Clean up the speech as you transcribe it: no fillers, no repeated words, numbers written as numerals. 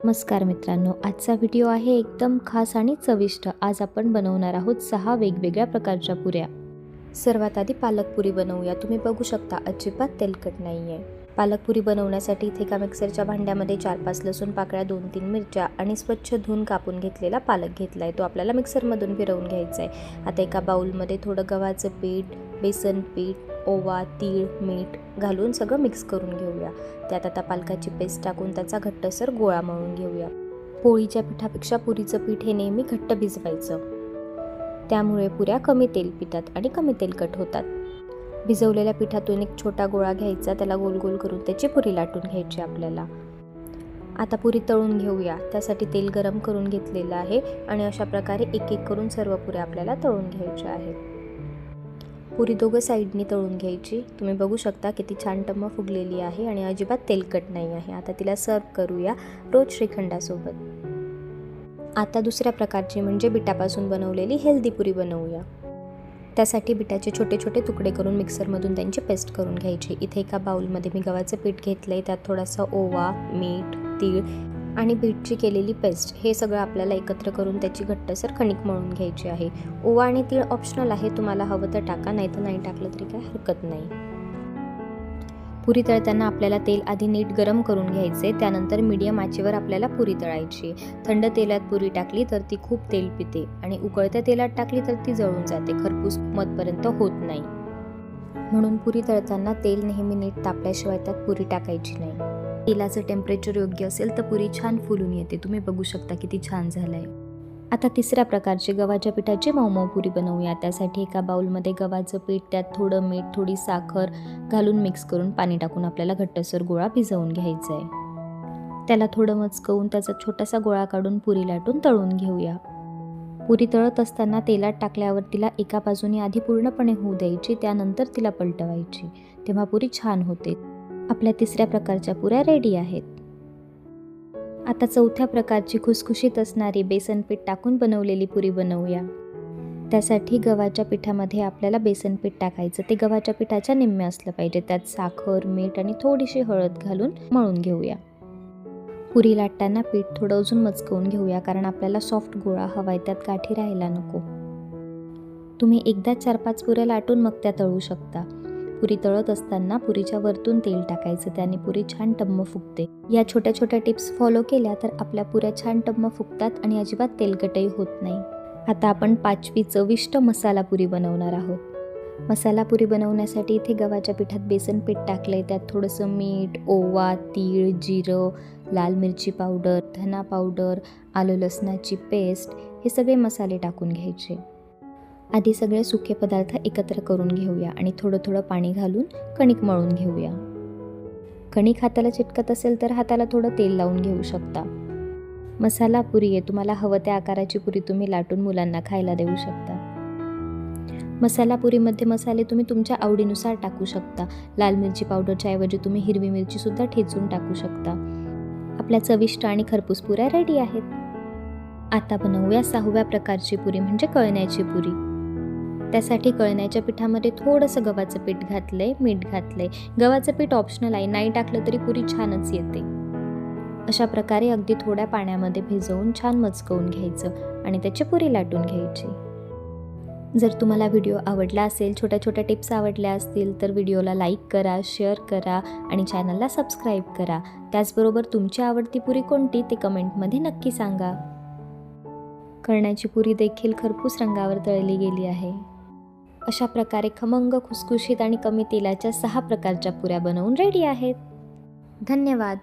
नमस्कार मित्रांनो, आजचा व्हिडिओ आहे एकदम खास आणि चविष्ट। आज आपण बनवणार आहोत 6 वेगवेगळ्या प्रकारच्या पुऱ्या। सर्वात आधी पालक पुरी बनवूया। तुम्ही बघू शकता अजिबात तेलकट नाहीये। पालक पुरी बनवण्यासाठी इथे एका मिक्सरच्या भांड्यामध्ये 4-5 लसूण पाकळ्या, 2-3 मिरच्या आणि स्वच्छ धुवून कापून घेतलेला पालक घेतलाय। तो आपल्याला मिक्सरमधून फिरवून घ्यायचा आहे। आता एका बाउलमध्ये थोडं गव्हाचं पीठ, बेसन पीठ, ओवा, तीळ, मीठ घालून सगळं मिक्स करून घेऊया। त्यात आता पालकाची पेस्ट टाकून त्याचा घट्टसर गोळा मळून घेऊया। पोळीच्या पिठापेक्षा पुरीचं पीठ हे नेहमी घट्ट भिजवायचं, त्यामुळे पुऱ्या कमी तेल पितात आणि कमी तेलकट होतात। भिजवलेल्या पिठातून एक छोटा गोळा घ्यायचा, त्याला गोल गोल करून त्याची पुरी लाटून घ्यायची आपल्याला। आता पुरी तळून घेऊया। त्यासाठी तेल गरम करून घेतलेलं आहे आणि अशा प्रकारे एक एक करून सर्व पुऱ्या आपल्याला तळून घ्यायच्या आहेत। पुरी दोघं साईडनी तळून घ्यायची। तुम्ही बघू शकता किती छान टम्म फुगलेली आहे आणि अजिबात तेलकट नाही आहे। आता तिला सर्व करूया रोज श्रीखंडासोबत। आता दुसऱ्या प्रकारची म्हणजे बिटापासून बनवलेली हेल्दी पुरी बनवूया। त्यासाठी बिटाचे छोटे छोटे तुकडे करून मिक्सरमधून त्यांची पेस्ट करून घ्यायची। इथे एका बाउलमध्ये मी गव्हाचं पीठ घेतलंय, त्यात थोडासा ओवा, मीठ, तीळ आणि बीटची केलेली पेस्ट हे सगळं आपल्याला एकत्र करून त्याची घट्टसर कणिक मळून घ्यायची आहे। ओवा आणि तीळ ऑप्शनल आहे, तुम्हाला हवं तर टाका, नाही तर नाही टाकलं तरी काय हरकत नाही। पुरी तळताना आपल्याला तेल आधी नीट गरम करून घ्यायचे, त्यानंतर मीडियम आचेवर आपल्याला पुरी तळायची। थंड तेलात पुरी टाकली तर ती खूप तेल पिते आणि उकळत्या तेलात टाकली तर ती जळून जाते, खरपूस मधपर्यंत होत नाही। म्हणून पुरी तळताना तेल नेहमी नीट तापल्याशिवाय त्यात पुरी टाकायची नाही। तेलाचं टेम्परेचर योग्य असेल तर पुरी छान फुलून येते। तुम्ही बघू शकता किती छान झालंय। आता तिसऱ्या प्रकारची गव्हाच्या पिठाची मऊ पुरी बनवूया। त्यासाठी एका बाउलमध्ये गव्हाचं पीठ, त्यात थोडं मीठ, थोडी साखर घालून मिक्स करून पाणी टाकून आपल्याला घट्टसर गोळा भिजवून घ्यायचा आहे। त्याला थोडं मचकवून त्याचा छोटासा गोळा काढून पुरी लाटून तळून घेऊया। पुरी तळत असताना तेलात टाकल्यावर तिला एका बाजूने आधी पूर्णपणे होऊ द्यायची, त्यानंतर तिला पलटवायची, तेव्हा पुरी छान होते। आपल्या तिसऱ्या प्रकारच्या पुऱ्या रेडी आहेत। आता चौथ्या प्रकारची खुसखुशीत असणारी बेसन पीठ टाकून बनवलेली पुरी बनवूया। त्यासाठी गव्हाच्या पिठामध्ये आपल्याला बेसन पीठ टाकायचं, ते गव्हाच्या पिठाच्या निम्मे असलं पाहिजे। त्यात साखर, मीठ आणि थोडीशी हळद घालून मळून घेऊया। पुरी लाटताना पीठ थोडं अजून मचकवून घेऊया, कारण आपल्याला सॉफ्ट गोळा हवाय, त्यात गाठी राहायला नको। तुम्ही एकदा 4-5 पुऱ्या लाटून मग त्या तळू शकता। पुरी तळत असताना पुरीच्या वरतून तेल टाकायचं, त्याने पुरी छान टम्म फुगते। या छोट्या छोट्या टिप्स फॉलो केल्या तर आपल्या पुऱ्या छान टम्म फुगतात आणि अजिबात तेलकटही होत नाही। आता आपण 5वी चविष्ट मसाला पुरी बनवणार आहोत। मसाला पुरी बनवण्यासाठी इथे गव्हाच्या पिठात बेसन पीठ टाकलंय, त्यात थोडंसं मीठ, ओवा, तीळ, जिरं, लाल मिरची पावडर, धना पावडर, आलं लसणाची पेस्ट हे सगळे मसाले टाकून घ्यायचे। आधी सगळे सुके पदार्थ एकत्र करून घेऊया आणि थोडं थोडं पाणी घालून कणिक मळून घेऊया। कणिक हाताला चिटकत असेल तर हाताला थोडं तेल लावून घेऊ शकता। मसाला पुरी आहे, तुम्हाला हवं त्या आकाराची पुरी तुम्ही लाटून मुलांना खायला देऊ शकता। मसाला पुरीमध्ये मसाले तुम्ही तुमच्या आवडीनुसार टाकू शकता। लाल मिरची पावडरच्या ऐवजी तुम्ही हिरवी मिरची सुद्धा ठेचून टाकू शकता। आपल्या चविष्ट आणि खरपूस पुऱ्या रेडी आहेत। आता बनवूया 6व्या प्रकारची पुरी म्हणजे कळण्याची पुरी। त्यासाठी कळण्याच्या पिठामध्ये थोडंसं गव्हाचं पीठ घातलंय, मीठ घातलंय। गव्हाचं पीठ ऑप्शनल आहे, नाही टाकलं तरी पुरी छानच येते। अशा प्रकारे अगदी थोड्या पाण्यामध्ये भिजवून छान मचकवून घ्यायचं आणि त्याची पुरी लाटून घ्यायची। जर तुम्हाला व्हिडिओ आवडला असेल, छोट्या छोट्या टिप्स आवडल्या असतील तर व्हिडिओला लाईक करा, शेअर करा आणि चॅनलला सबस्क्राईब करा। त्याचबरोबर तुमची आवडती पुरी कोणती ते कमेंटमध्ये नक्की सांगा। कळण्याची पुरी देखील खरपूस रंगावर तळली गेली आहे। अशा प्रकारे खमंग, खुसखुशीत आणि कमी तेलाच्या 6 प्रकारच्या पुऱ्या बनवून रेडी आहेत। धन्यवाद।